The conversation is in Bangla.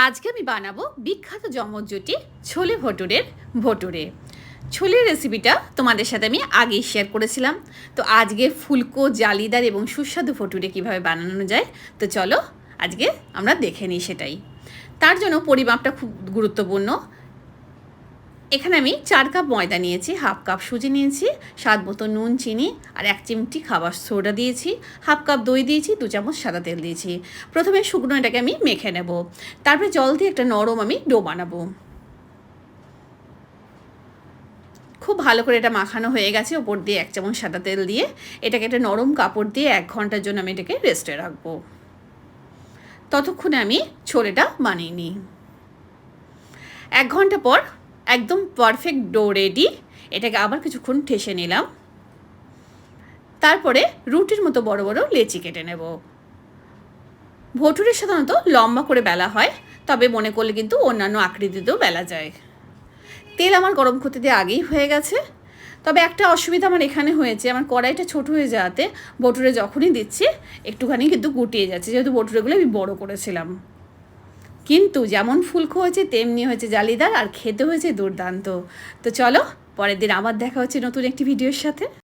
আজকে আমি বানাবো বিখ্যাত জমজ জুটি ছোলে ভটুরের ভটুরে। ছোলের রেসিপিটা তোমাদের সাথে আমি আগেই শেয়ার করেছিলাম। তো আজকে ফুলকো জালিদার এবং সুস্বাদু ভটুরে কিভাবে বানানো যায়, তো চলো আজকে আমরা দেখে নিই সেটাই। তার জন্য পরিমাপটা খুব গুরুত্বপূর্ণ। এখানে আমি 4 কাপ ময়দা নিয়েছি, হাফ কাপ সুজি নিয়েছি, স্বাদ মতো নুন, চিনি আর 1 চিমটি খাবার সোডা দিয়েছি, হাফ কাপ দই দিয়েছি, 2 চামচ সাদা তেল দিয়েছি। প্রথমে শুকনো এটাকে আমি মেখে নেব, তারপরে জল দিয়ে একটা নরম আমি ডো বানাবো। খুব ভালো করে এটা মাখানো হয়ে গেছে। ওপর দিয়ে 1 চামচ সাদা তেল দিয়ে এটাকে একটা নরম কাপড় দিয়ে 1 ঘন্টার জন্য আমি এটাকে রেস্টে রাখবো। ততক্ষণে আমি ছোলেটা বানিয়ে নিই। 1 ঘন্টা পর একদম পারফেক্ট ডো রেডি। এটাকে আবার কিছুক্ষণ ঠেসে নিলাম। তারপরে রুটির মতো বড় বড় লেচি কেটে নেব। ভটুরে সাধারণত লম্বা করে বেলা হয়, তবে মনে করলে কিন্তু অন্যান্য আকৃতিতেও বেলা যায়। তেল আমার গরম করতে দিয়ে আগেই হয়ে গেছে। তবে একটা অসুবিধা আমার এখানে হয়েছে, আমার কড়াইটা ছোট হয়ে যাওয়াতে ভটুরে যখনই দিচ্ছি একটুখানি কিন্তু গুটিয়ে যাচ্ছে, যেহেতু ভটুরেগুলো আমি বড় করেছিলাম। কিন্তু যেমন ফুলকো হয়েছে তেমনি হয়েছে জালিদার, আর খেতে হয়েছে দুর্দান্ত। তো চলো পরের দিন আবার দেখা হচ্ছে নতুন একটি ভিডিওর সাথে।